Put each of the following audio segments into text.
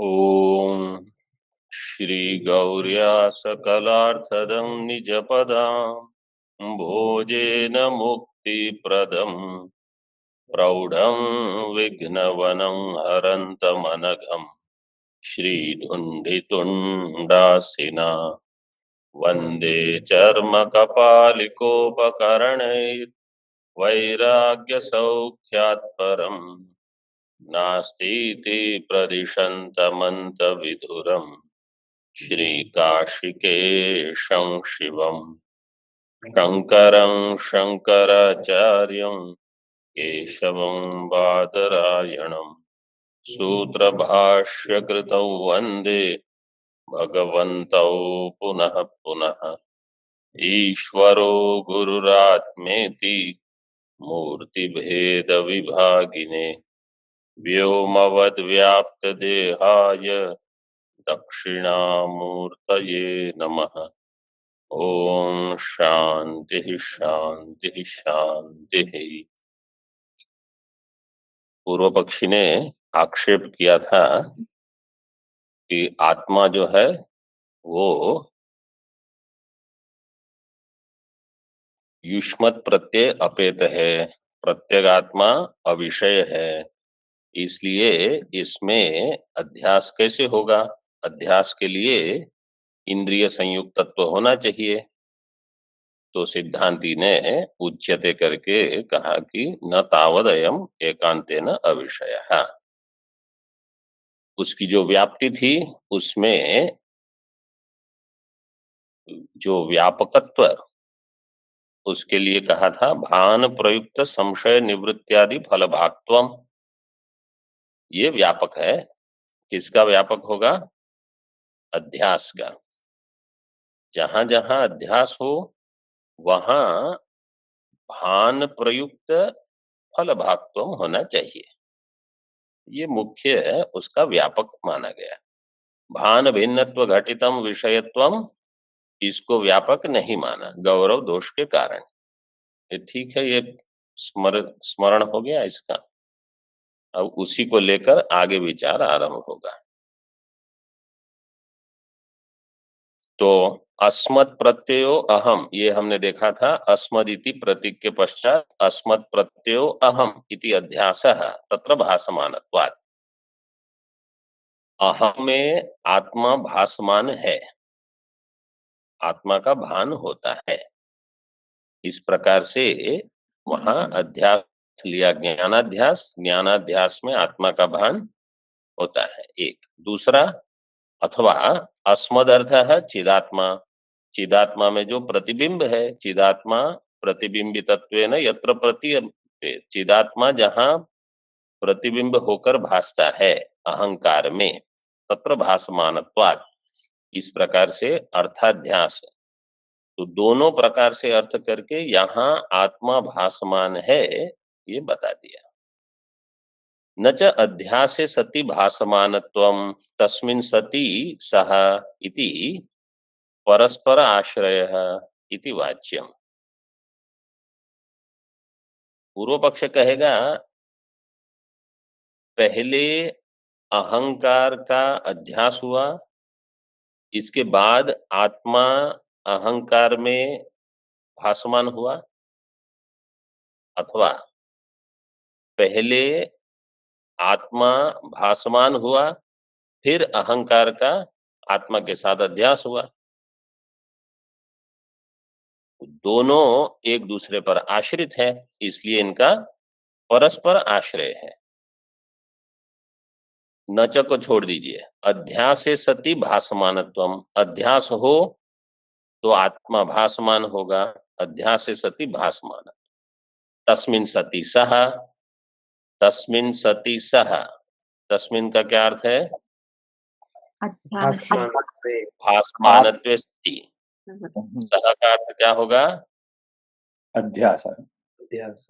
ओम श्री गौर्या सकलार्थदं निजपदां भोजेन मुक्तिप्रदं प्रौढं विघ्नवनं हरन्तमनघं श्रीधुण्डितुण्डासिना वन्दे चर्मकपालिकोपकरणैर्वैराग्यसौख्यात् परम् नास्तीति प्रदिशन्तमन्तविधुरम् श्रीकाशिकेशं शिवम् शङ्करं शङ्कराचार्यं केशवं बादरायणं सूत्रभाष्यकृतौ वन्दे भगवन्तौ पुनः पुनः। ईश्वरो गुरुरात्मेति मूर्तिभेदविभागिने व्योमवद्व्याप्तदेहाय दक्षिणामूर्तये नमः। ओम शांति शांति शांति। पूर्व पक्षी ने आक्षेप किया था कि आत्मा जो है वो युष्मत् प्रत्यय अपेत है, प्रत्यगात्मा अविषय है, इसलिए इसमें अध्यास कैसे होगा? अध्यास के लिए इंद्रिय संयुक्त तत्व होना चाहिए। तो सिद्धांती ने उच्यते करके कहा कि न तावदयम एकांतेन अविषयः। उसकी जो व्याप्ति थी उसमें जो व्यापकत्व, उसके लिए कहा था भान प्रयुक्त संशय निवृत्त्यादि फल भागत्वम। ये व्यापक है। किसका व्यापक होगा? अध्यास का। जहां जहां अध्यास हो वहां भान प्रयुक्त फल भागत्वम होना चाहिए। ये मुख्य उसका व्यापक माना गया। भान भिन्नत्व घटितम विषयत्वम, इसको व्यापक नहीं माना गौरव दोष के कारण। ये ठीक है, ये स्मरण हो गया इसका। अब उसी को लेकर आगे विचार आरंभ होगा। तो अस्मत् प्रत्ययो अहम, ये हमने देखा था। अस्मदिति प्रतीक के पश्चात अस्मत् प्रत्ययो अहम इति अध्यासः तत्र भासमानत्वात्। अहम में आत्मा भासमान है, आत्मा का भान होता है। इस प्रकार से वहां अध्यास लिया ज्ञानाध्यास, ज्ञानाध्यास में आत्मा का भान होता है। एक दूसरा, अथवा अस्मद अर्थ है चिदात्मा। चिदात्मा में जो प्रतिबिंब है, चिदात्मा प्रतिबिंबितत्वेन यत्र प्रतीयते, चिदात्मा जहां प्रतिबिंब होकर भासता है अहंकार में, तत्र भासमानत्वात्। इस प्रकार से अर्थाध्यास, तो दोनों प्रकार से अर्थ करके यहाँ आत्मा भासमान है ये बता दिया। न च अध्यासे सति भासमानत्वं तस्मिन् सति सह इति परस्पर आश्रयः इति वाच्यम। पूर्व पक्ष कहेगा पहले अहंकार का अध्यास हुआ, इसके बाद आत्मा अहंकार में भासमान हुआ, अथवा पहले आत्मा भासमान हुआ फिर अहंकार का आत्मा के साथ अध्यास हुआ। दोनों एक दूसरे पर आश्रित है, इसलिए इनका परस्पर आश्रय है। नच को छोड़ दीजिए। अध्यासे सति भासमानत्वम, अध्यास हो तो आत्मा भासमान होगा, अध्यासे सति भासमान। तस्मिन् सति सह, तस्मिन् सति सह, तस्मिन् का क्या अर्थ है? भासमानत्वे सति। सह का अर्थ क्या होगा? अध्यास। अध्यास।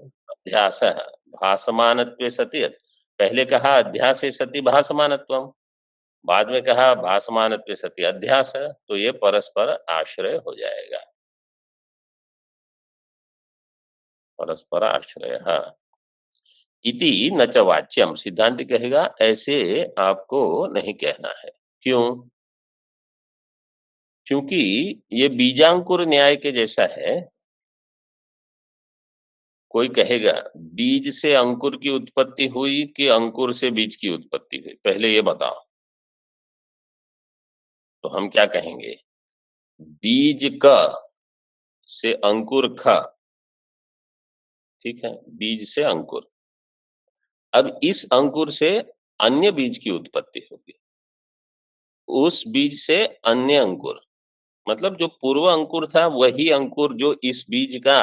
भासमानत्वे सति, पहले कहा अध्यास सति भासमानत्वम, बाद में कहा भासमानत्वे सति अध्यास, तो ये परस्पर आश्रय हो जाएगा। परस्पर आश्रय। इति न च वाच्यम, सिद्धांत कहेगा ऐसे आपको नहीं कहना है। क्यों? क्योंकि ये बीजांकुर न्याय के जैसा है। कोई कहेगा बीज से अंकुर की उत्पत्ति हुई कि अंकुर से बीज की उत्पत्ति हुई, पहले ये बताओ। तो हम क्या कहेंगे? बीज क से अंकुर ख, ठीक है, बीज से अंकुर। अब इस अंकुर से अन्य बीज की उत्पत्ति होगी, उस बीज से अन्य अंकुर, मतलब जो पूर्व अंकुर था वही अंकुर जो इस बीज का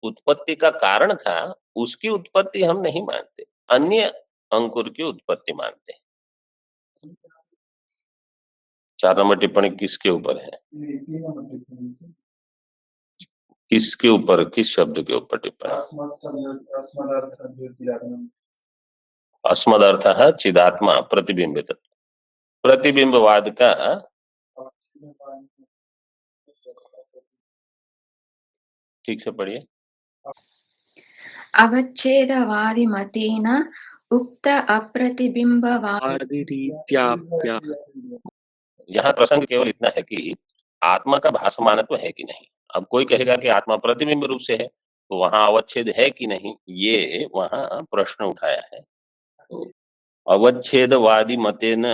उत्पत्ति का कारण था, उसकी उत्पत्ति हम नहीं मानते, अन्य अंकुर की उत्पत्ति मानते हैं। 4 नंबर टिप्पणी किसके ऊपर है? किसके ऊपर, किस शब्द के ऊपर टिप्पणी? अस्मदर्थ है चिदात्मा प्रतिबिंबित, प्रतिबिंबवाद का ठीक से पढ़िए। अवच्छेदवादी मतेन उक्त अप्रतिबिंबवादी यहाँ प्रसंग केवल इतना है कि आत्मा का भासमानत्व है कि नहीं। अब कोई कहेगा कि आत्मा प्रतिबिंब रूप से है, तो वहां अवच्छेद है कि नहीं, ये वहां प्रश्न उठाया है। अवच्छेदवादी मतेन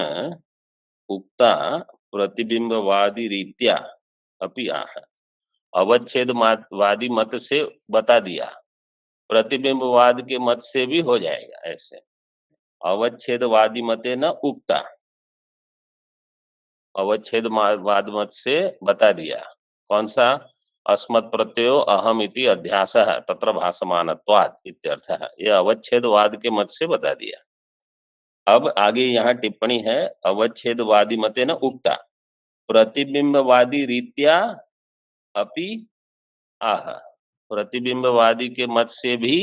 उक्ता प्रतिबिंबवादी रीत्या अपि आह, अवच्छेदवादी मत से बता दिया, प्रतिबिंबवाद के मत से भी हो जाएगा। ऐसे अवच्छेदवादी मते न उक्ता, अवच्छेदवाद मत से बता दिया, कौन सा? अस्मत् प्रत्ययो अहम इति अध्यासः तत्र भासमानत्वात् इत्यर्थः, ये अवच्छेदवाद के मत से बता दिया। अब आगे यहाँ टिप्पणी है, अवच्छेदवादी मते न उक्ता प्रतिबिंबवादी रीत्या अपि आह, प्रतिबिंबवादी के मत से भी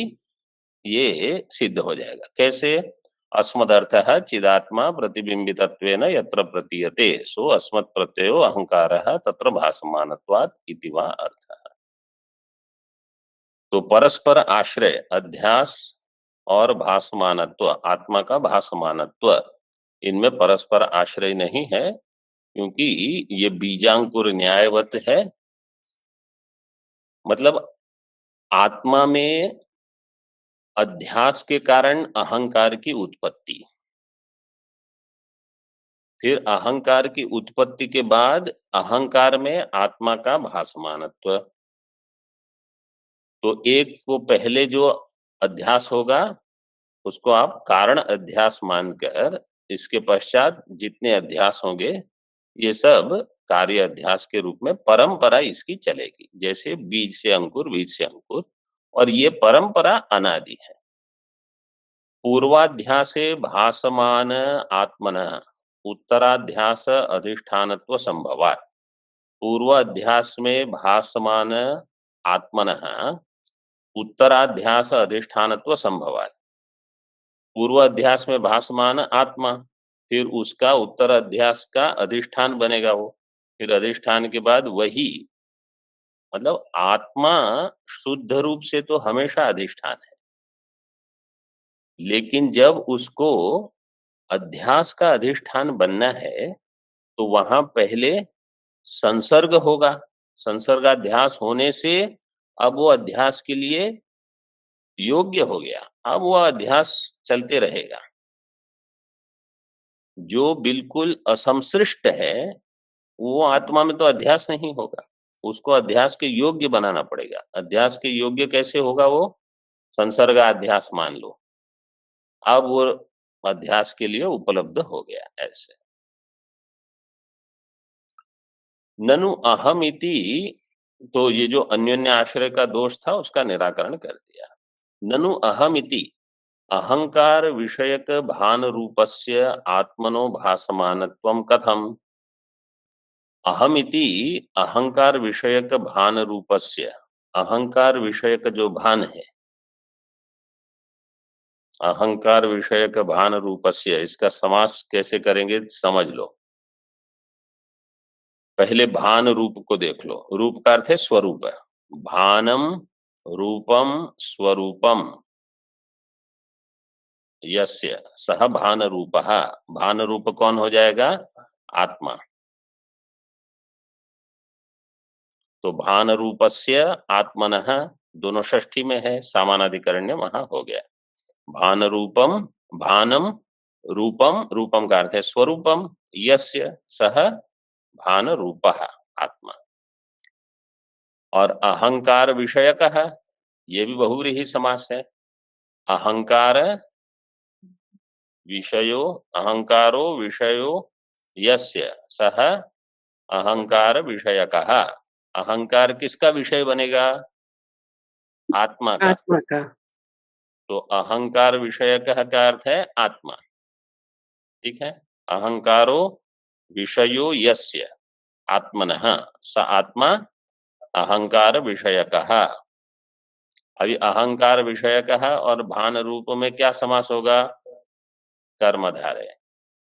ये सिद्ध हो जाएगा। कैसे? अस्मदर्थः चिदात्मा प्रतिबिंबितत्वेन यत्र प्रतीयते सो अस्मत् प्रत्ययो अहंकारः तत्र भासमानत्वात् इति वा अर्थः। तो परस्पर आश्रय अध्यास और भासमानत्व, आत्मा का भासमानत्व, इनमें परस्पर आश्रय नहीं है, क्योंकि ये बीजांकुर न्यायवत है। मतलब आत्मा में अध्यास के कारण अहंकार की उत्पत्ति, फिर अहंकार की उत्पत्ति के बाद अहंकार में आत्मा का भासमानत्व। तो एक को पहले जो अध्यास होगा उसको आप कारण अध्यास मानकर, इसके पश्चात जितने अध्यास होंगे ये सब कार्य अध्यास के रूप में परंपरा इसकी चलेगी। जैसे बीज से अंकुर, बीज से अंकुर, और ये परंपरा अनादि है। पूर्वाध्यासे भासमान आत्मनः उत्तराध्यास अधिष्ठानत्व संभवात्, पूर्वाध्यास में भासमान आत्मनः उत्तराध्यास अधिष्ठानत्व संभवात्, पूर्वाध्यास में भासमान आत्मा, फिर उसका उत्तर अध्यास का अधिष्ठान बनेगा वो, फिर अधिष्ठान के बाद वही, मतलब आत्मा शुद्ध रूप से तो हमेशा अधिष्ठान है, लेकिन जब उसको अध्यास का अधिष्ठान बनना है तो वहां पहले संसर्ग होगा, संसर्गाध्यास होने से अब वो अध्यास के लिए योग्य हो गया, अब वो अध्यास चलते रहेगा। जो बिल्कुल असंसृष्ट है वो आत्मा में तो अध्यास नहीं होगा, उसको अध्यास के योग्य बनाना पड़ेगा। अध्यास के योग्य कैसे होगा? वो संसर्गाध्यास मान लो, अब वो अध्यास के लिए उपलब्ध हो गया। ऐसे ननु अहम इति, तो ये जो अन्योन्य आश्रय का दोष था उसका निराकरण कर दिया। ननु अहम इति अहंकार विषयक भान रूपस्य आत्मनो भासमानत्वं कथम? अहम इति अहंकार विषयक भान रूपस्य, अहंकार विषयक जो भान है, अहंकार विषयक भान रूपस्य, इसका समास कैसे करेंगे समझ लो। पहले भान रूप को देख लो, रूप का अर्थ है स्वरूप, भानम रूपम स्वरूपम, यस्य सह भान रूपः, भान रूप कौन हो जाएगा? आत्मा। तो भान रूपस्य आत्मनः दोनों षष्ठी में है, सामानाधिकरण्य वहां हो गया। भान रूपम, भानम रूपम, रूपम का अर्थ है स्वरूपम, यस्य सह भान रूपः आत्मा। और अहंकार विषयकः, ये भी बहुव्रीहि समास है। अहंकार विषयो, अहंकारो विषयो यस्य सह अहंकार विषयकः। अहंकार किसका विषय बनेगा? आत्मा का। आत्मा का। तो अहंकार विषयकः का अर्थ है आत्मा। ठीक है। अहंकारो विषयो यस्य आत्मनः स आत्मा अहंकार विषयकः। अभी अहंकार विषयकः और भान रूप में क्या समास होगा? कर्मधारय।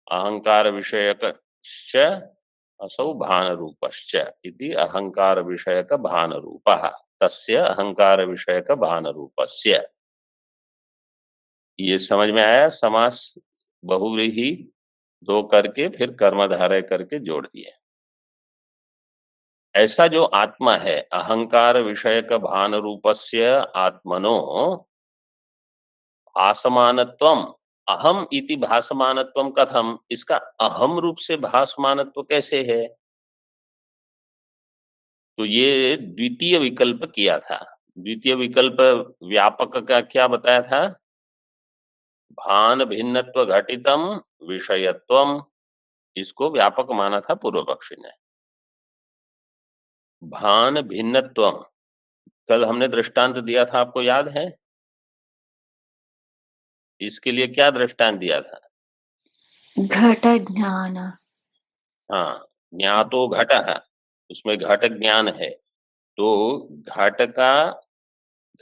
अहंकार विषयकश्च असौ भान रूपश्च इति अहंकार विषयक भान रूपः तस्य अहंकार विषयक भान रूपस्य। ये समझ में आया? समास बहुव्रीहि दो करके फिर कर्मधारय करके जोड़ दिए। ऐसा जो आत्मा है अहंकार विषयक भान रूपस्य आत्मनो भासमानत्वम, अहम इति भासमानत्वम कथम, इसका अहम रूप से भासमानत्व कैसे है? तो ये द्वितीय विकल्प किया था। द्वितीय विकल्प व्यापक का क्या बताया था? भान भिन्नत्व घटितम विषयत्वम, इसको व्यापक माना था पूर्व पक्षी ने। भान भिन्नत्वम, कल हमने दृष्टांत दिया था, आपको याद है? इसके लिए क्या दृष्टांत दिया था? घट ज्ञान। हाँ, ज्ञातो घट है, उसमें घट ज्ञान है। तो घट का,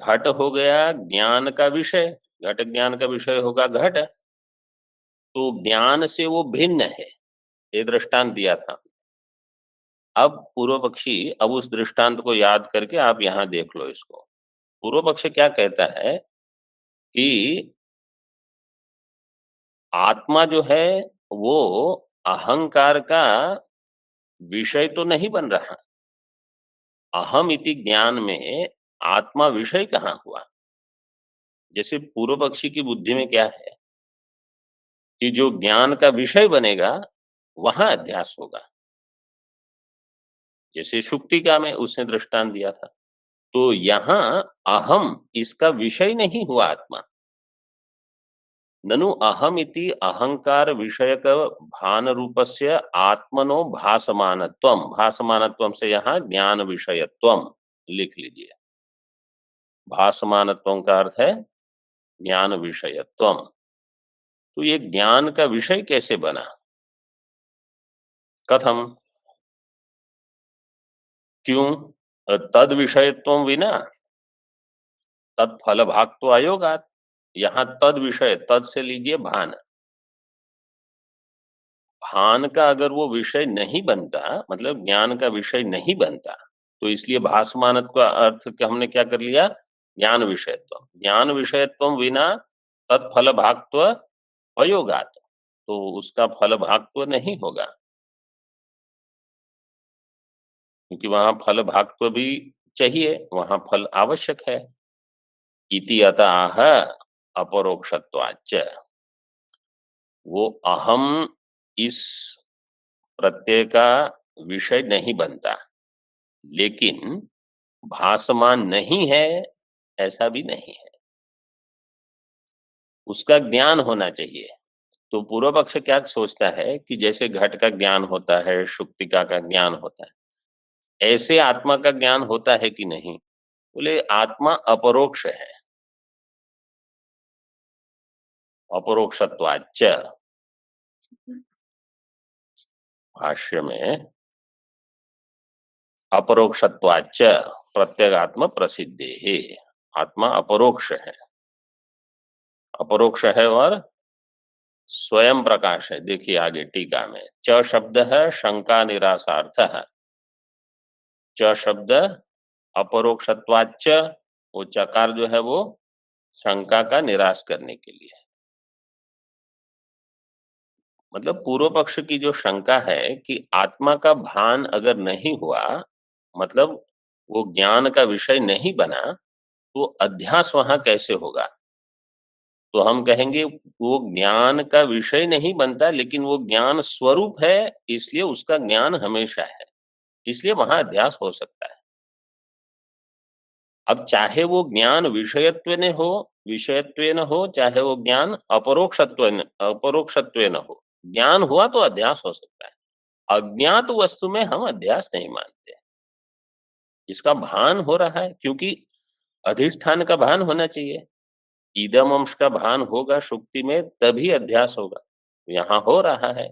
घट हो गया ज्ञान का विषय, घट ज्ञान का विषय होगा घट, तो ज्ञान से वो भिन्न है, ये दृष्टांत दिया था। अब पूर्व पक्षी, अब उस दृष्टांत को याद करके आप यहां देख लो इसको। पूर्व पक्ष क्या कहता है कि आत्मा जो है वो अहंकार का विषय तो नहीं बन रहा। अहम इति ज्ञान में आत्मा विषय कहाँ हुआ? जैसे पूर्व पक्षी की बुद्धि में क्या है कि जो ज्ञान का विषय बनेगा वहां अध्यास होगा। जैसे शुक्तिका में उसने दृष्टांत दिया था। तो यहां अहम इसका विषय नहीं हुआ आत्मा। ननु अहम इति अहंकार विषयक भान रूपस्य आत्मनो भासमानत्वम, भासमानत्वम से यहाँ ज्ञान विषयत्वम लिख लीजिए। भासमानत्वम का अर्थ है ज्ञान विषयत्वम। तो ये ज्ञान का विषय कैसे बना? कथम, क्यों? तद विषयत्वम विना तत्फल भाग तो अयोगात। यहां तद विषय, तद से लीजिए भान। भान का अगर वो विषय नहीं बनता, मतलब ज्ञान का विषय नहीं बनता, तो इसलिए भासमानत्व का अर्थ कि हमने क्या कर लिया? ज्ञान विषयत्व। ज्ञान विषयत्व विना तत्फल भागत्व अयोगात, तो उसका फल भागत्व नहीं होगा, क्योंकि वहां फल भागत्व भी चाहिए, वहां फल आवश्यक है। इति अतः अपरोक्षत्वाच्च, वो अहम इस प्रत्यय का विषय नहीं बनता, लेकिन भासमान नहीं है ऐसा भी नहीं है, उसका ज्ञान होना चाहिए। तो पूर्व पक्ष क्या सोचता है कि जैसे घट का ज्ञान होता है, शुक्तिका का ज्ञान होता है, ऐसे आत्मा का ज्ञान होता है कि नहीं? बोले आत्मा अपरोक्ष है। अपरोक्षत्वाच्च, भाष्य में अपरोक्षत्वाच्च प्रत्यगात्म प्रसिद्धे है, आत्मा अपरोक्ष है। अपरोक्ष है और स्वयं प्रकाश है। देखिए आगे टीका में, च शब्द है शंका निरासार्थ है। च शब्द अपरोक्षत्वाच्च, वो चकार जो है वो शंका का निराश करने के लिए है। मतलब पूर्व पक्ष की जो शंका है कि आत्मा का भान अगर नहीं हुआ, मतलब वो ज्ञान का विषय नहीं बना, तो अध्यास वहां कैसे होगा? तो हम कहेंगे वो ज्ञान का विषय नहीं बनता, लेकिन वो ज्ञान स्वरूप है, इसलिए उसका ज्ञान हमेशा है, इसलिए वहां अध्यास हो सकता है। अब चाहे वो ज्ञान विषयत्व न हो, चाहे वो ज्ञान अपरोक्षत्व न हो, ज्ञान हुआ तो अध्यास हो सकता है। अज्ञात वस्तु में हम अध्यास नहीं मानते। इसका भान हो रहा है, क्योंकि अधिष्ठान का भान होना चाहिए। इदम अंश का भान होगा सुक्ति में, तभी अध्यास होगा। यहां हो रहा है।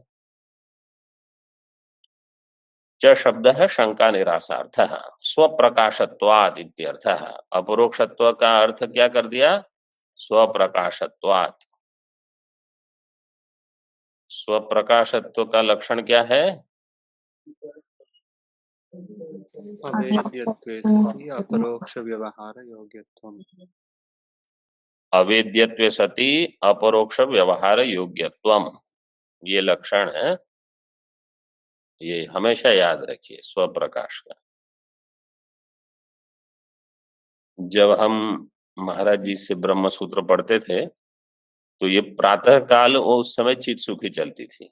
च शब्द है शंका निरासार्थ, स्वप्रकाशत्वात् इत्यर्थः। अपरोक्षत्व का अर्थ क्या कर दिया? स्वप्रकाशत्वात्। स्वप्रकाशत्व का लक्षण क्या है? अवेद्यत्वे सति अपरोक्ष व्यवहार योग्यत्वम्। अवेद्यत्वे सति अपरोक्ष व्यवहार योग्यत्वम्, ये लक्षण है, ये हमेशा याद रखिए स्वप्रकाश का। जब हम महाराज जी से ब्रह्म सूत्र पढ़ते थे, तो ये प्रातः काल वो उस समय चित सुखी चलती थी,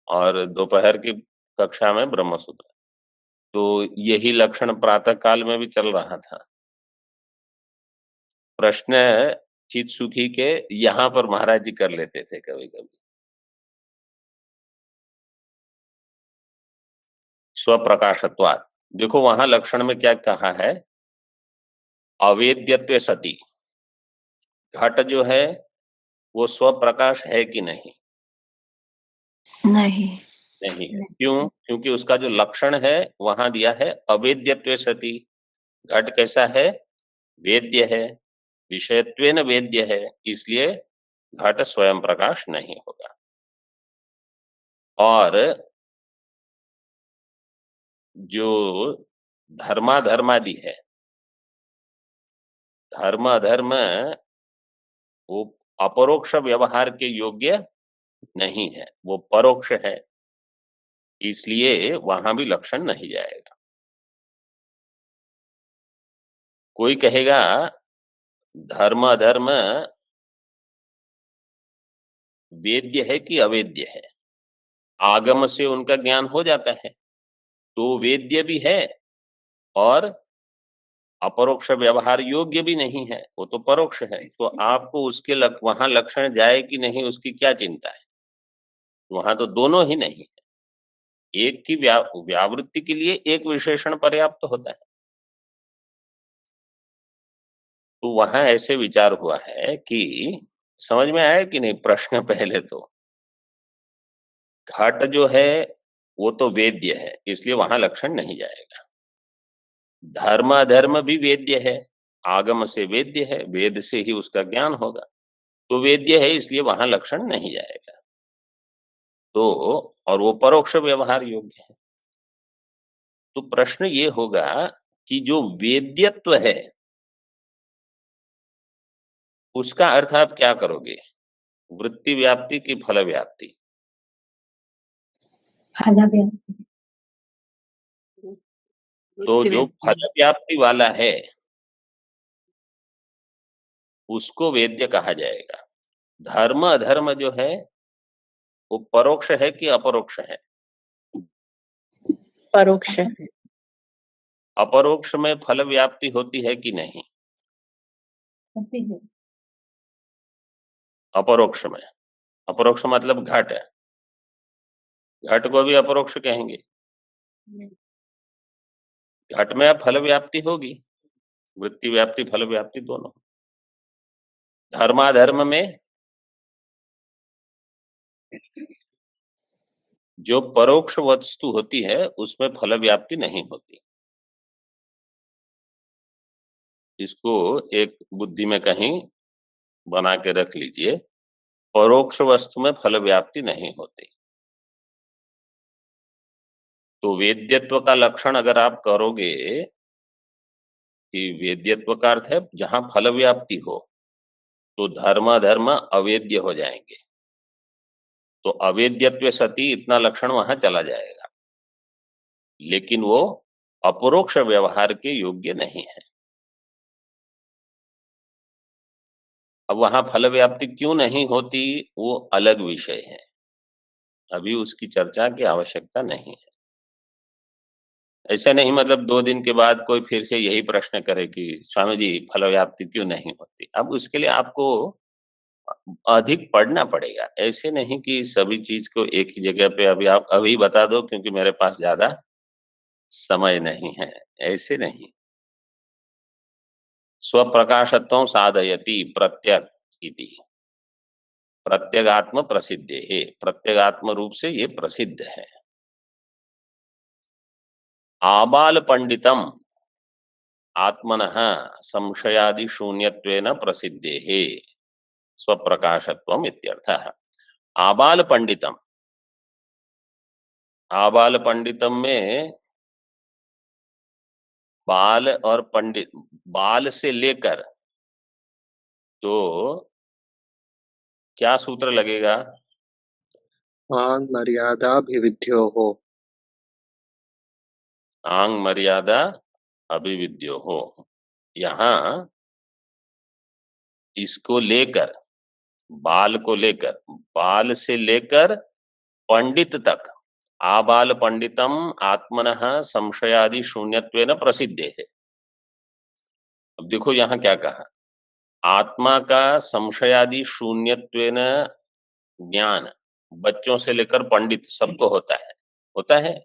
और दोपहर की कक्षा में ब्रह्म सूत्र। तो यही लक्षण प्रातः काल में भी चल रहा था। प्रश्न चित सुखी के यहाँ पर महाराज जी कर लेते थे कभी कभी। स्वप्रकाशत्वात्, देखो वहां लक्षण में क्या कहा है? अवेद्यत्वे सति, घट जो है वो स्वप्रकाश है कि नहीं? नहीं। नहीं है। क्यों? क्योंकि उसका जो लक्षण है वहां दिया है अवेद्यत्वे सति। घट कैसा है? वेद्य है, विषयत्वेन वेद्य है, इसलिए घट स्वयं प्रकाश नहीं होगा। और जो धर्माधर्मादि है, धर्म अधर्म वो अपरोक्ष व्यवहार के योग्य नहीं है, वो परोक्ष है, इसलिए वहां भी लक्षण नहीं जाएगा। कोई कहेगा धर्म अधर्म वेद्य है कि अवेद्य है? आगम से उनका ज्ञान हो जाता है, तो वेद्य भी है और अपरोक्ष व्यवहार योग्य भी नहीं है, वो तो परोक्ष है। तो आपको उसके वहां लक्षण जाए कि नहीं, उसकी क्या चिंता है? वहां तो दोनों ही नहीं है। एक की व्यावृत्ति के लिए एक विशेषण पर्याप्त होता है। तो वहां ऐसे विचार हुआ है कि, समझ में आया कि नहीं प्रश्न? पहले तो घट जो है वो तो वेद्य है, इसलिए वहां लक्षण नहीं जाएगा। धर्म अधर्म भी वेद्य है, आगम से वेद्य है, वेद से ही उसका ज्ञान होगा, तो वेद्य है, इसलिए वहां लक्षण नहीं जाएगा। तो और वो परोक्ष व्यवहार योग्य है। तो प्रश्न ये होगा कि जो वेद्यत्व है उसका अर्थ आप क्या करोगे? वृत्ति व्याप्ति की फल व्याप्ति? तो जो फल व्याप्ति वाला है उसको वेद्य कहा जाएगा। धर्म अधर्म जो है वो परोक्ष है कि अपरोक्ष है? परोक्ष है। अपरोक्ष में फल व्याप्ति होती है कि नहीं? होती है। अपरोक्ष में, अपरोक्ष मतलब घट है, घट को भी अपरोक्ष कहेंगे। घट में फल व्याप्ति होगी, वृत्ति व्याप्ति फल व्याप्ति दोनों। धर्माधर्म में जो परोक्ष वस्तु होती है उसमें फल व्याप्ति नहीं होती। इसको एक बुद्धि में कहीं बना के रख लीजिए, परोक्ष वस्तु में फल व्याप्ति नहीं होती। तो वेद्यत्व का लक्षण अगर आप करोगे कि वेद्यत्व का अर्थ है जहां फल व्याप्ति हो, तो धर्म अधर्म अवेद्य हो जाएंगे। तो अवेद्यत्व सती इतना लक्षण वहां चला जाएगा, लेकिन वो अपरोक्ष व्यवहार के योग्य नहीं है। अब वहां फल व्याप्ति क्यों नहीं होती वो अलग विषय है, अभी उसकी चर्चा की आवश्यकता नहीं है। ऐसा नहीं मतलब 2 दिन के बाद कोई फिर से यही प्रश्न करे कि स्वामी जी फल व्याप्ति क्यों नहीं होती। अब उसके लिए आपको अधिक पढ़ना पड़ेगा, ऐसे नहीं कि सभी चीज को एक ही जगह पे अभी आप अभी बता दो क्योंकि मेरे पास ज्यादा समय नहीं है, ऐसे नहीं। स्वप्रकाशत्वं साधयति प्रत्यग इति, प्रत्यगात्म प्रसिद्धे है, प्रत्यगात्म रूप से ये प्रसिद्ध है। आबाल पंडितम आत्मनः संशयादि शून्यत्वेन प्रसिद्धे है स्वप्रकाशत्वम इत्यर्थः। आबाल पंडितम, आबाल पंडितम में बाल और पंडित, बाल से लेकर तो क्या सूत्र लगेगा? आंग मर्यादाभिविध्यो हो, आंग मर्यादा अभिविद्यो हो। यहां इसको लेकर, बाल को लेकर, बाल से लेकर पंडित तक, आबाल पंडितम आत्मनः संशयादि शून्यत्वेन प्रसिद्धे है। अब देखो यहां क्या कहा, आत्मा का संशयादि शून्यत्वेन ज्ञान बच्चों से लेकर पंडित सबको होता है, होता है।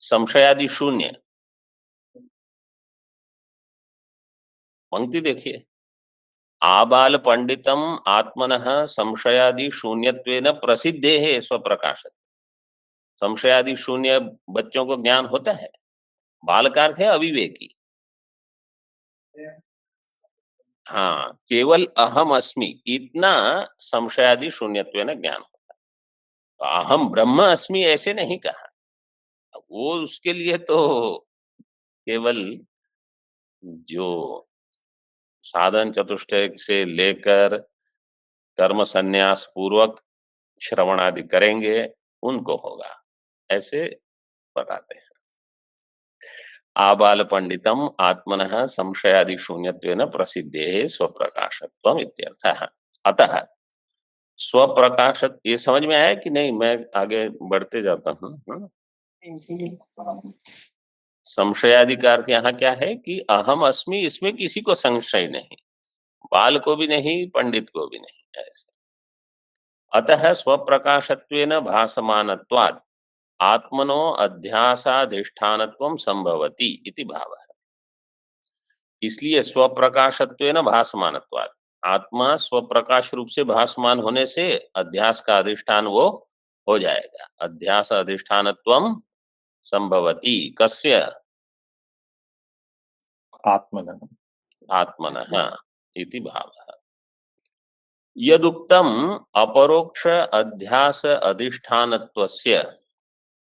संशयादि शून्य, पंक्ति देखिए, आबाल पंडितम आत्मनः संशयादि शून्यत्वेन प्रसिद्धे है स्वप्रकाशत। संशयादि शून्य बच्चों को ज्ञान होता है, बाल का अर्थ है अविवेकी। हाँ, केवल अहम अस्मि इतना संशयादि शून्यत्वेन ज्ञान होता है। तो अहम ब्रह्म अस्मि ऐसे नहीं कहा, वो उसके लिए तो केवल जो साधन चतुष्टय से लेकर कर्म संन्यास पूर्वक श्रवण आदि करेंगे उनको होगा, ऐसे बताते हैं। आबाल पंडितम आत्मनः संशयादि शून्यत्वेन प्रसिद्धे स्वप्रकाशत्वम इत्यर्थः। अतः स्वप्रकाशत, ये समझ में आया कि नहीं? मैं आगे बढ़ते जाता हूँ। संशयादि का अर्थ यहाँ क्या है कि अहम अस्मि, इसमें किसी को संशय नहीं, बाल को भी नहीं, पंडित को भी नहीं, ऐसे। अतः स्वप्रकाशत्वेन भासमानत्वात् आत्मनो अध्यासाधिष्ठानत्वं संभवति इति भावः। इसलिए स्वप्रकाशत्वेन भासमानत्वात्, आत्मा स्वप्रकाश रूप से भासमान होने से अध्यास का अधिष्ठान वो हो जाएगा। अध्यास अधिष्ठानत्वं संभवति कस्य? आत्मनः, आत्मनः इति भावः। यदुक्तम अपरोक्ष अध्यास अधिष्ठानत्वस्य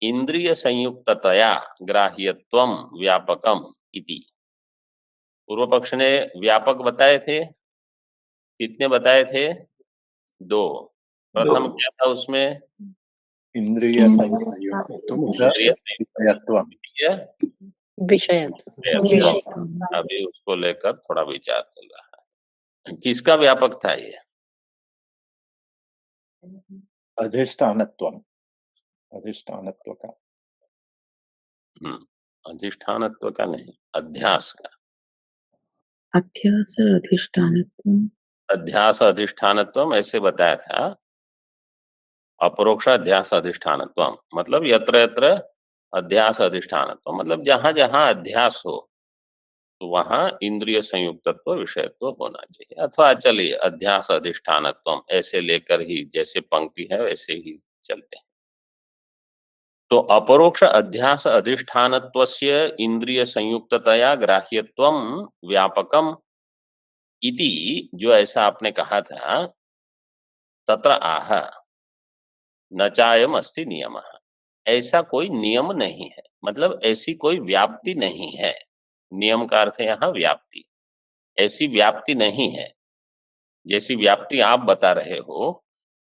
इंद्रिय संयुक्ततया ग्राह्यत्वम व्यापकम इति। पूर्व पक्ष ने व्यापक बताए थे, कितने बताए थे? 2। प्रथम क्या था उसमें? इंद्रिय विषयत्व। अभी उसको लेकर थोड़ा विचार चल रहा है। किसका व्यापक था ये? अधिष्ठानत्वम, अधिष्ठानत्व का। अधिष्ठानत्व का नहीं, अध्यास का। अध्यास अधिष्ठानत्वम, अध्यास अधिष्ठानत्वम ऐसे बताया था। अपरोक्ष अध्यास अधिष्ठानत्वम मतलब यत्र यत्र अध्यास अधिष्ठानत्वम, मतलब जहां जहां अध्यास हो तो वहां इंद्रिय संयुक्तत्व विषयत्व होना चाहिए। अथवा चलिए अध्यास अधिष्ठानत्वम ऐसे लेकर ही, जैसे पंक्ति है वैसे ही चलते हैं। तो अपरोक्ष अध्यास अधिष्ठानत्वस्य इंद्रिय संयुक्ततया ग्राह्यत्वम व्यापकम इति, जो ऐसा आपने कहा था, तत्र आह न चायम अस्ति नियमः, ऐसा कोई नियम नहीं है, मतलब ऐसी कोई व्याप्ति नहीं है। नियम का अर्थ है यहाँ व्याप्ति, ऐसी व्याप्ति नहीं है। जैसी व्याप्ति आप बता रहे हो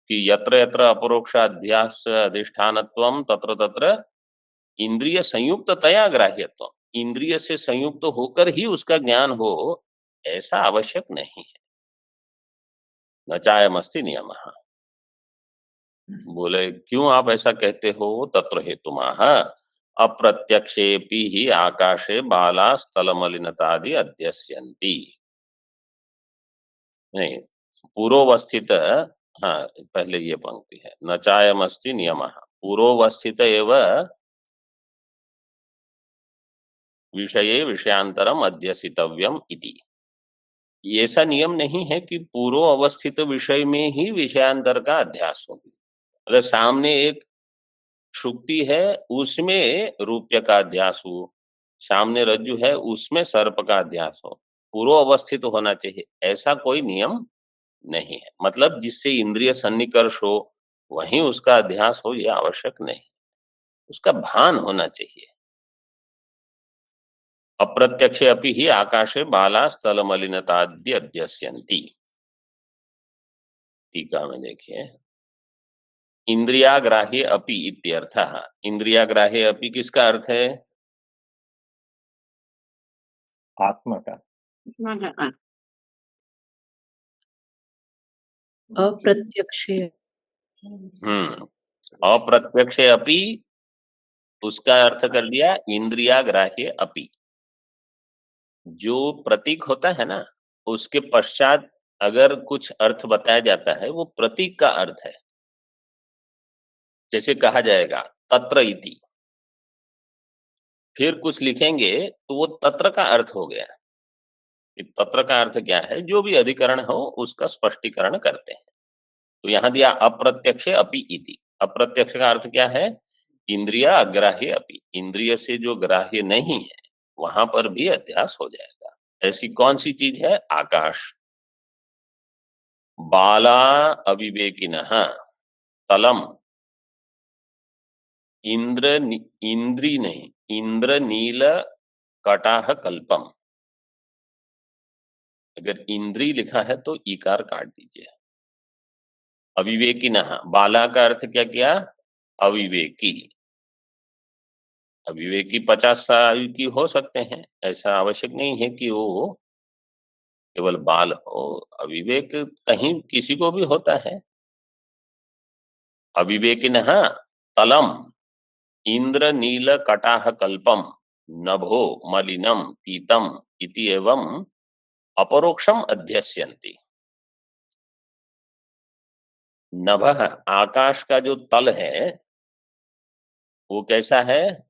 कि यत्र यत्र अपरोक्ष अध्यास अधिष्ठानत्वम तत्र तत्र इंद्रिय संयुक्ततया ग्राह्यत्व, इंद्रिय से संयुक्त होकर ही उसका ज्ञान हो, ऐसा आवश्यक नहीं है। न चायमस्ति नियमः। बोले क्यों आप ऐसा कहते हो? तत्र हेतुमाह अप्रत्यक्षेपि ही आकाशे बाला स्थल मलिनतादि अध्यस्यन्ति। नहीं, पूर्वस्थित, हाँ पहले ये पंक्ति है, न चायमस्ति नियमः पूर्वस्थित एव विषये विषयांतरम अध्यसितव्यम इति। ऐसा नियम नहीं है कि पूर्व अवस्थित विषय में ही विषयांतर का अध्यास हो। अगर सामने एक शुक्ति है, उसमें रूप्य का अध्यास हो, सामने रज्जु है, उसमें सर्प का अध्यास हो, पूर्व अवस्थित होना चाहिए, ऐसा कोई नियम नहीं है। मतलब जिससे इंद्रिय सन्निकर्ष हो वहीं उसका अध्यास हो, यह आवश्यक नहीं, उसका भान होना चाहिए। अप्रत्यक्षे अपि ही आकाशे बाला स्थल मलिनताद्य अध्यस्यन्ति। टीका में देखिए, इंद्रियाग्राह्य अपि इत्यर्थः। इंद्रियाग्राह्य अपि किसका अर्थ है? आत्मा का। अप्रत्यक्षे अप्रत्यक्षे अपि उसका अर्थ कर लिया इंद्रियाग्राह्य अपि। जो प्रतीक होता है ना, उसके पश्चात अगर कुछ अर्थ बताया जाता है, वो प्रतीक का अर्थ है। जैसे कहा जाएगा तत्र इति, फिर कुछ लिखेंगे तो वो तत्र का अर्थ हो गया। तत्र का अर्थ क्या है? जो भी अधिकरण हो उसका स्पष्टीकरण करते हैं। तो यहां दिया अप्रत्यक्ष अपि इति। अप्रत्यक्ष का अर्थ क्या है? इंद्रिया अग्राह्य अपि, इंद्रिय से जो ग्राह्य नहीं है वहां पर भी अध्यास हो जाएगा। ऐसी कौन सी चीज है? आकाश। बाला अविवेकिनः तलम, इंद्री नहीं, इंद्र नील कटाह कल्पम। अगर इंद्री लिखा है तो इकार काट दीजिए। अविवेकिनः, बाला का अर्थ क्या किया? अविवेकी। अविवेकी 50 साल आयु की हो सकते हैं, ऐसा आवश्यक नहीं है कि वो केवल बाल हो। अविवेक कहीं किसी को भी होता है। अविवेकिनः तलम इंद्र नील कटाह कल्पम नभो मलिनम पीतम इति एवं अपरोक्षम अध्यस्यन्ति। नभः, आकाश का जो तल है वो कैसा है?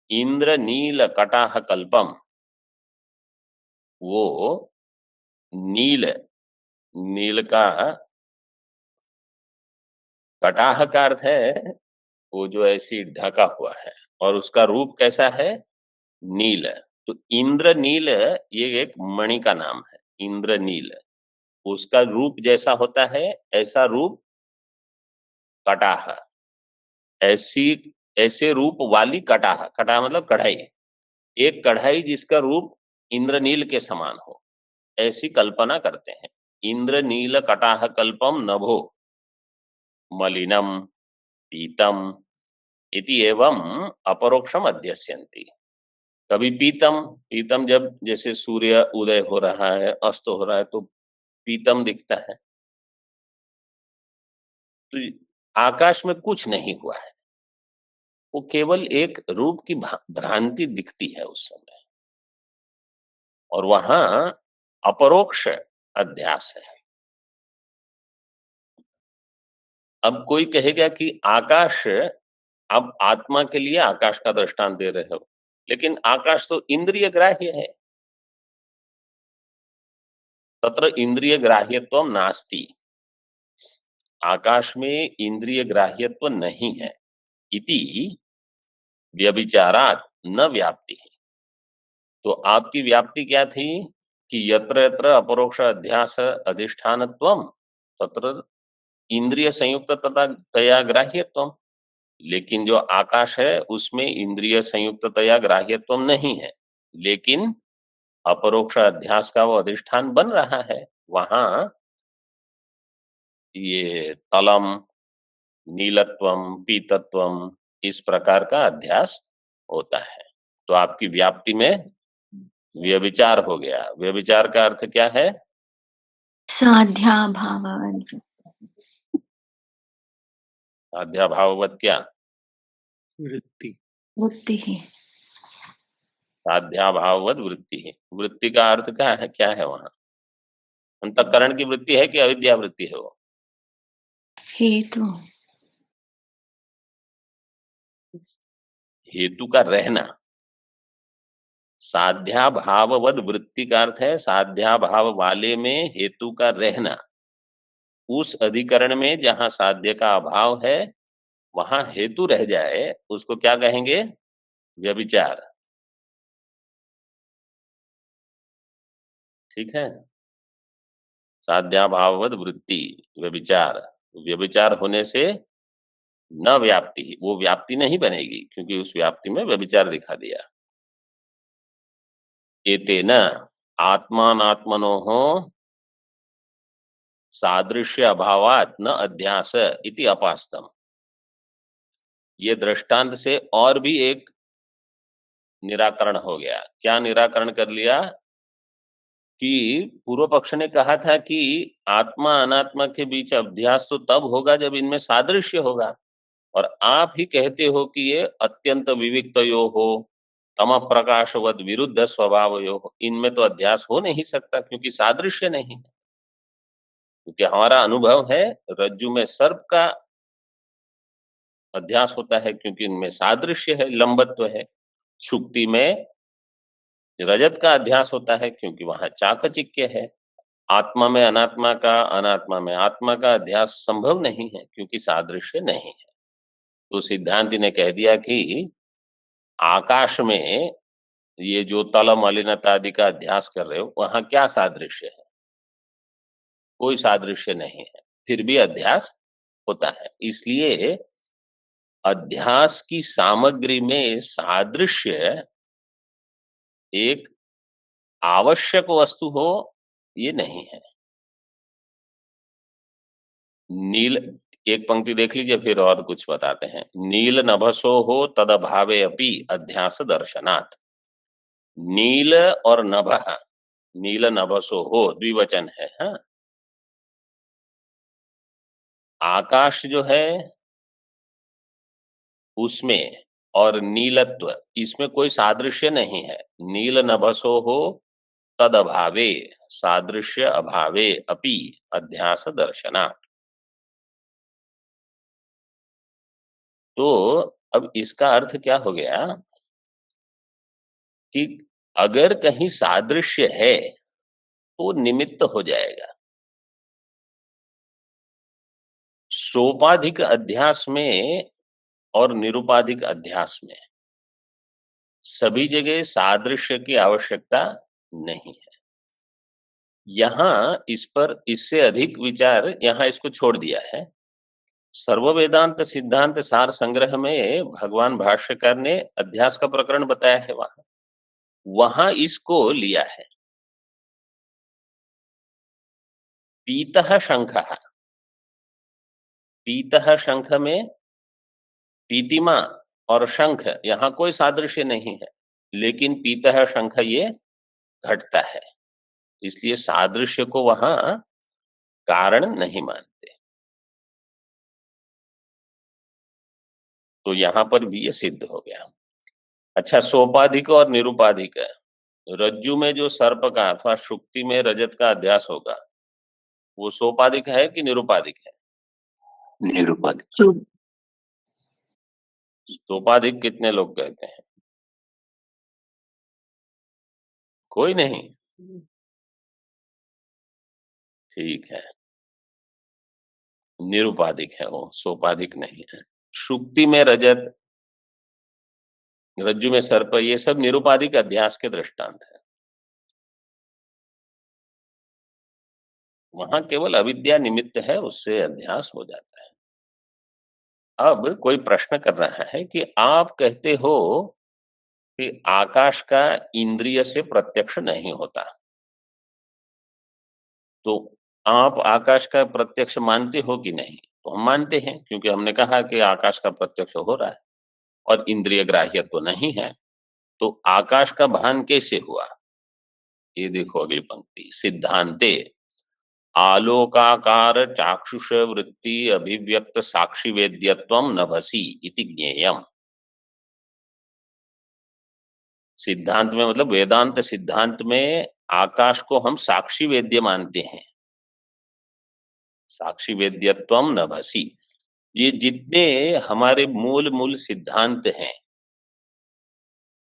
इंद्र नील कटाह कल्पम, वो नील, नील का कटाह का अर्थ है वो जो ऐसी ढका हुआ है, और उसका रूप कैसा है? नील। तो इंद्र नील ये एक मणि का नाम है। इंद्र नील, उसका रूप जैसा होता है ऐसा रूप कटाह, ऐसे रूप वाली कटाह। कटाह मतलब कढ़ाई, एक कढ़ाई जिसका रूप इंद्रनील के समान हो, ऐसी कल्पना करते हैं। इंद्र नील कटाह कल्पम नभो मलिनम पीतम इति एवं अपरोक्षम अध्यस्यन्ति। कभी पीतम, पीतम जब जैसे सूर्य उदय हो रहा है, अस्त हो रहा है, तो पीतम दिखता है। तो आकाश में कुछ नहीं हुआ है, वो केवल एक रूप की भ्रांति दिखती है उस समय, और वहां अपरोक्ष अध्यास है। अब कोई कहेगा कि आकाश, अब आत्मा के लिए आकाश का दृष्टांत दे रहे हो, लेकिन आकाश तो इंद्रिय ग्राह्य है। तत्र इंद्रिय ग्राह्यत्व नास्ति, आकाश में इंद्रिय ग्राह्यत्व नहीं है। इति व्यभिचारात् न व्याप्ति है। तो आपकी व्याप्ति क्या थी कि यत्र यत्र अपरोक्ष अध्यास अधिष्ठानत्वम तत्र इंद्रिय संयुक्त तया ग्राह्यत्वम। लेकिन जो आकाश है उसमें इंद्रिय संयुक्ततया ग्राह्यत्व नहीं है, लेकिन अपरोक्ष अध्यास का वो अधिष्ठान बन रहा है, वहां ये तलम, नीलत्वम, पीतत्वम, इस प्रकार का अध्यास होता है। तो आपकी व्याप्ति में व्यभिचार हो गया। व्यभिचार का अर्थ क्या है? साध्याभावान् साध्याभाववत क्या? वृत्ति। वृत्तिः साध्याभाववत वृत्ति है। वृत्ति का अर्थ क्या है वहां? अंतःकरण की वृत्ति है कि अविद्या वृत्ति है वो? हेतु हेतु का रहना। साध्याभाववद वृत्ति का अर्थ है साध्याभाव वाले में हेतु का रहना। उस अधिकरण में जहां साध्य का अभाव है वहां हेतु रह जाए उसको क्या कहेंगे? व्यभिचार। ठीक है। साध्याभाववद वृत्ति व्यभिचार। व्यभिचार होने से न व्याप्ति, वो व्याप्ति नहीं बनेगी क्योंकि उस व्याप्ति में व्यभिचार दिखा दिया। एतेन आत्मानात्मनोः सादृश्य अभावात् न अध्यास इति अपास्तम। ये दृष्टांत से और भी एक निराकरण हो गया। क्या निराकरण कर लिया? कि पूर्व पक्ष ने कहा था कि आत्मा अनात्मा के बीच अध्यास तो तब होगा जब इनमें सादृश्य होगा, और आप ही कहते हो कि ये अत्यंत विविक्तयो हो, तम प्रकाशवद विरुद्ध स्वभावयो हो, इनमें तो अध्यास हो नहीं सकता क्योंकि सादृश्य नहीं है। क्योंकि हमारा अनुभव है रज्जु में सर्प का अध्यास होता है क्योंकि इनमें सादृश्य है, लंबत्व है। शुक्ति में रजत का अध्यास होता है क्योंकि वहां चाकचिक्य है। आत्मा में अनात्मा का, अनात्मा में आत्मा का अध्यास संभव नहीं है क्योंकि सादृश्य नहीं है। तो सिद्धांति ने कह दिया कि आकाश में ये जो तल मलिनता आदि का अध्यास कर रहे हो वहां क्या सादृश्य है? कोई सादृश्य नहीं है, फिर भी अध्यास होता है। इसलिए अध्यास की सामग्री में सादृश्य एक आवश्यक वस्तु हो ये नहीं है। नील, एक पंक्ति देख लीजिए फिर और कुछ बताते हैं। नील नभसो हो तदभावे अपि अध्यास दर्शनात्। नील और नभः, नील नभसो हो द्विवचन है। हाँ, आकाश जो है उसमें और नीलत्व, इसमें कोई सादृश्य नहीं है। नील नभसो हो तद अभावे सादृश्य अभावे अपि अध्यास दर्शनात्। तो अब इसका अर्थ क्या हो गया कि अगर कहीं सादृश्य है तो निमित्त हो जाएगा। सोपाधिक अध्यास में और निरुपाधिक अध्यास में सभी जगह सादृश्य की आवश्यकता नहीं है। यहां इस पर इससे अधिक विचार, यहां इसको छोड़ दिया है। सर्व वेदांत सिद्धांत सार संग्रह में भगवान भाष्यकार ने अध्यास का प्रकरण बताया है, वहां इसको लिया है। पीतः शंखः, पीतः शंख में पीतिमा और शंख, यहां कोई सादृश्य नहीं है, लेकिन पीतः शंख ये घटता है, इसलिए सादृश्य को वहां कारण नहीं मानते। तो यहां पर भी ये सिद्ध हो गया। अच्छा, सोपाधिक और निरुपाधिक है। रज्जु में जो सर्प का अथवा शुक्ति में रजत का अध्यास होगा वो सोपाधिक है कि निरुपाधिक है? निरुपाधिक। सोपाधिक कितने लोग कहते हैं? कोई नहीं। ठीक है, निरुपाधिक है वो, सोपाधिक नहीं है। शुक्ति में रजत, रज्जु में सर्प, ये सब निरुपाधिक अध्यास के दृष्टांत है। वहां केवल अविद्या निमित्त है, उससे अध्यास हो जाता है। अब कोई प्रश्न कर रहा है कि आप कहते हो कि आकाश का इंद्रिय से प्रत्यक्ष नहीं होता, तो आप आकाश का प्रत्यक्ष मानते हो कि नहीं? तो हम मानते हैं, क्योंकि हमने कहा कि आकाश का प्रत्यक्ष हो रहा है और इंद्रिय ग्राह्य तो नहीं है। तो आकाश का भान कैसे हुआ? ये देखो अगली पंक्ति, सिद्धांते आलोकाकार चाक्षुष वृत्ति अभिव्यक्त साक्षी वेद्यत्वम नभसी इति ज्ञेयम। सिद्धांत में मतलब वेदांत सिद्धांत में आकाश को हम साक्षी वेद्य मानते हैं। साक्षी वेद्यत्वम नभसी, ये जितने हमारे मूल मूल सिद्धांत हैं,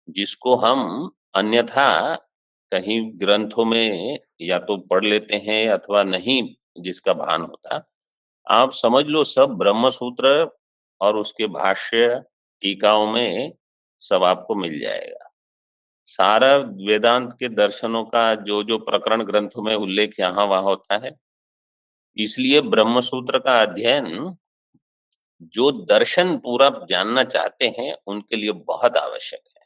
जिसको हम अन्यथा कहीं ग्रंथों में या तो पढ़ लेते हैं अथवा नहीं जिसका भान होता, आप समझ लो सब ब्रह्म सूत्र और उसके भाष्य टीकाओं में सब आपको मिल जाएगा। सारा वेदांत के दर्शनों का जो जो प्रकरण ग्रंथों में उल्लेख यहाँ वहां होता है। इसलिए ब्रह्म सूत्र का अध्ययन जो दर्शन पूरा जानना चाहते हैं उनके लिए बहुत आवश्यक है।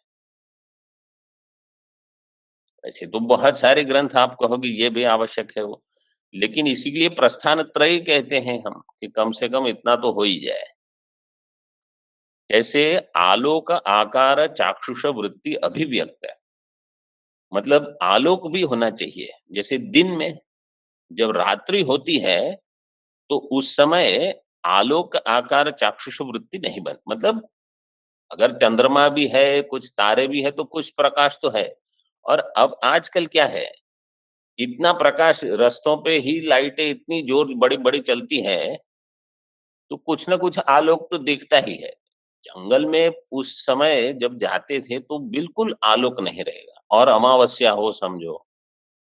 ऐसे तो बहुत सारे ग्रंथ आप कहोगे ये भी आवश्यक है वो, लेकिन इसी के लिए प्रस्थान त्रय कहते हैं हम कि कम से कम इतना तो हो ही जाए। ऐसे आलोक आकार चाक्षुष वृत्ति अभिव्यक्त है, मतलब आलोक भी होना चाहिए। जैसे दिन में जब रात्रि होती है तो उस समय आलोक आकार चाक्षुष वृत्ति नहीं बन, मतलब अगर चंद्रमा भी है कुछ तारे भी है तो कुछ प्रकाश तो है। और अब आजकल क्या है, इतना प्रकाश, रस्तों पे ही लाइटें इतनी जोर बड़ी बड़ी चलती है तो कुछ ना कुछ आलोक तो दिखता ही है। जंगल में उस समय जब जाते थे तो बिल्कुल आलोक नहीं रहेगा, और अमावस्या हो समझो,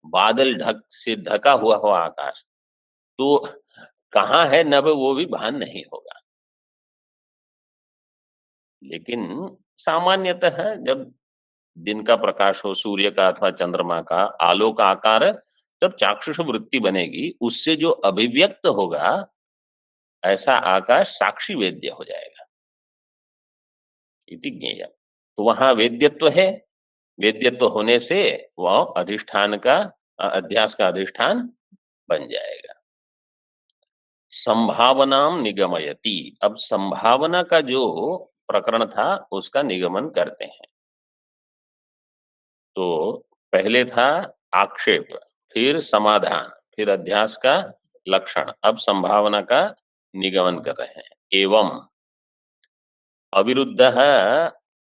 बादल ढक से ढका हुआ हो आकाश, तो कहाँ है नभ वो भी भान नहीं होगा। लेकिन सामान्यतः जब दिन का प्रकाश हो, सूर्य का अथवा चंद्रमा का आलोक आकार, तब चाक्षुष वृत्ति बनेगी, उससे जो अभिव्यक्त होगा ऐसा आकाश साक्षी वेद्य हो जाएगा, इति ज्ञेय। तो वहां वेद्यत्व है, वेद्यत्व होने से वह अधिष्ठान का अध्यास का अधिष्ठान बन जाएगा। संभावनाम निगमयति, अब संभावना का जो प्रकरण था उसका निगमन करते हैं। तो पहले था आक्षेप, फिर समाधान, फिर अध्यास का लक्षण, अब संभावना का निगमन कर रहे हैं। एवं अविरुद्ध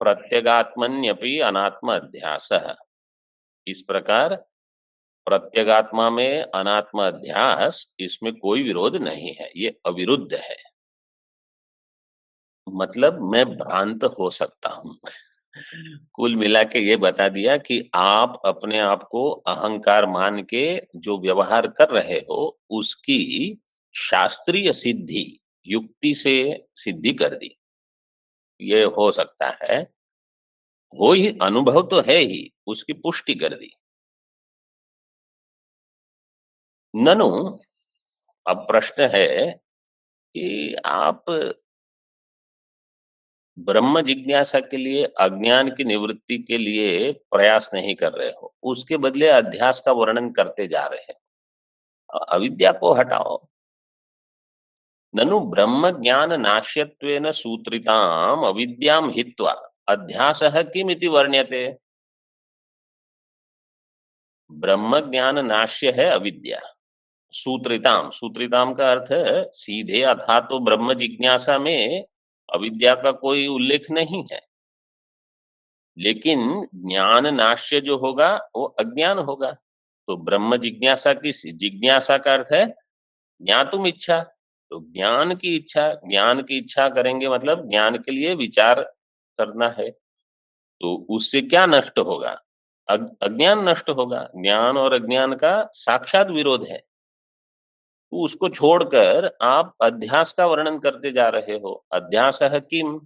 प्रत्यगात्मन्यपि अनात्म अध्यास, इस प्रकार प्रत्यगात्मा में अनात्म अध्यास, इसमें कोई विरोध नहीं है, ये अविरुद्ध है। मतलब मैं भ्रांत हो सकता हूं। कुल मिला के ये बता दिया कि आप अपने आप को अहंकार मान के जो व्यवहार कर रहे हो उसकी शास्त्रीय सिद्धि युक्ति से सिद्धि कर दी, ये हो सकता है, हो ही, अनुभव तो है ही, उसकी पुष्टि कर दी। ननु, अब प्रश्न है कि आप ब्रह्म जिज्ञासा के लिए, अज्ञान की निवृत्ति के लिए प्रयास नहीं कर रहे हो, उसके बदले अध्यास का वर्णन करते जा रहे हो। अविद्या को हटाओ। ननु ब्रह्म ज्ञान नाश्यत्वेन सूत्रिताम अविद्याम हित्वा अध्यासः किम इति वर्ण्यते। ब्रह्म ज्ञान नाश्य है अविद्या, सूत्रिताम, सूत्रिताम का अर्थ सीधे अथा तो ब्रह्म जिज्ञासा में अविद्या का कोई उल्लेख नहीं है, लेकिन ज्ञान नाश्य जो होगा वो अज्ञान होगा। तो ब्रह्म जिज्ञासा की, जिज्ञासा का अर्थ है ज्ञातुम इच्छा, तो ज्ञान की इच्छा, ज्ञान की इच्छा करेंगे मतलब ज्ञान के लिए विचार करना है। तो उससे क्या नष्ट होगा? अज्ञान नष्ट होगा। ज्ञान और अज्ञान का साक्षात विरोध है, तो उसको छोड़कर आप अध्यास का वर्णन करते जा रहे हो। अध्यासः किम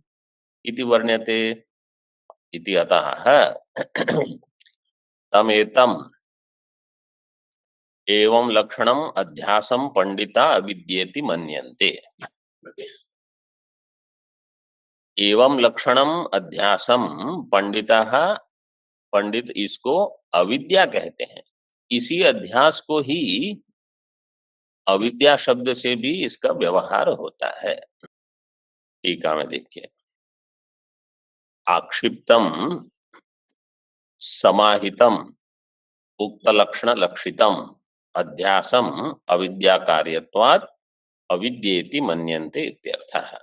इति वर्ण्यते इति अतः तमेतम एवं लक्षणम अध्यासम पंडिता अविद्येति मन्यन्ते। एवं लक्षणम अध्यासम पंडिता, पंडित इसको अविद्या कहते हैं। इसी अध्यास को ही अविद्या शब्द से भी इसका व्यवहार होता है। टीका में देखिए, आक्षिप्तम समाहितम उक्त लक्षण लक्षितम अध्यासम अविद्या कार्यत्वात् अविद्येति मन्यन्ते इत्यर्थः।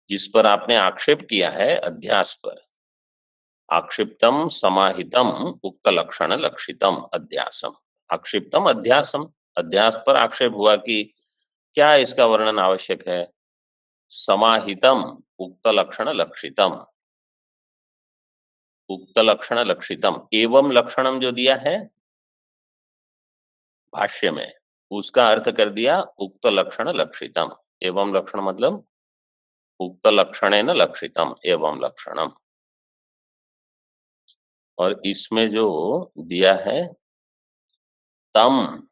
जिस पर आपने आक्षेप किया है अध्यास पर, आक्षिप्तम समाहितम उक्त लक्षण लक्षितम अध्यासम, आक्षिप्तम अध्यासम, अध्यास पर आक्षेप हुआ कि क्या इसका वर्णन आवश्यक है। समाहितम उक्त लक्षण लक्षितम, उक्त लक्षण लक्षितम, एवं लक्षणम जो दिया है भाष्य में, उसका अर्थ कर दिया उक्त लक्षण लक्षितम। एवं लक्षण मतलब उक्त लक्षणेन लक्षितम एवं लक्षणम। और इसमें जो दिया है तम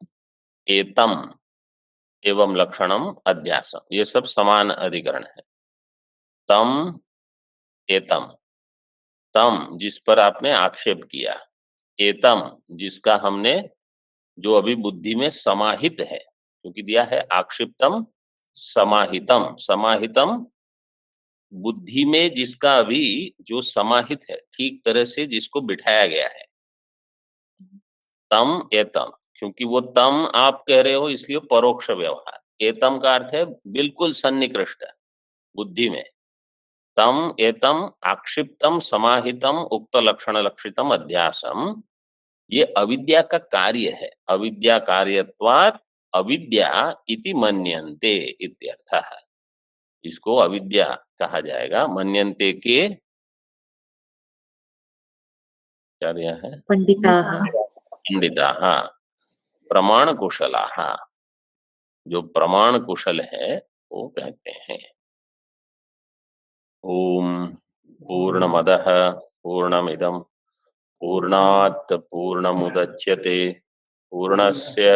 एतम एवं लक्षणम अध्यासम, ये सब समान अधिकरण है। तम एतम, तम जिस पर आपने आक्षेप किया, एतम जिसका हमने, जो अभी बुद्धि में समाहित है, क्योंकि दिया है आक्षिप्तम समाहितम, समाहितम बुद्धि में जिसका अभी जो समाहित है, ठीक तरह से जिसको बिठाया गया है। तम एतम, क्योंकि वो तम आप कह रहे हो इसलिए परोक्ष व्यवहार, एतम का अर्थ है बिल्कुल सन्निकृष्ट बुद्धि में। तम एतम आक्षिप्तम समाहितम उक्त लक्षण लक्षितम अध्यासम, ये अविद्या का कार्य है। अविद्या कार्यत्वात् अविद्या इति मन्यन्ते इत्यर्थः। इसको अविद्या कहा जाएगा। मन्यन्ते के क्या दिया है, पंडिताः पंडिताः प्रमाण कुशलाः, जो प्रमाण कुशल है वो कहते हैं। ओम पूर्णमदः पूर्णमिदं पूर्णात् पूर्णमुदच्यते पूर्णस्य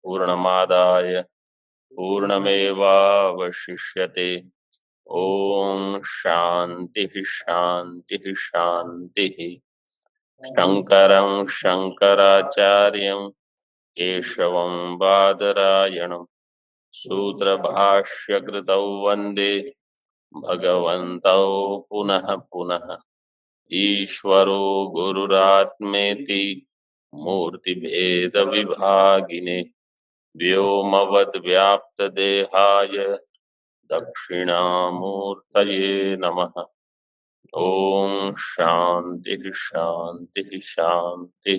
पूर्णमादाय पूर्णमेवावशिष्यते। ओम शांति शांति शांति। शंकरं शंकराचार्यं केशवं बादरायणं सूत्रभाष्यकृतौ वन्दे भगवन्तौ पुनः पुनः। ईश्वरो गुरुरात्मेति मूर्तिभेद विभागिने व्योमवद्व्याप्तदेहाय दक्षिणामूर्तये नमः। ओम शांति शांति शांति।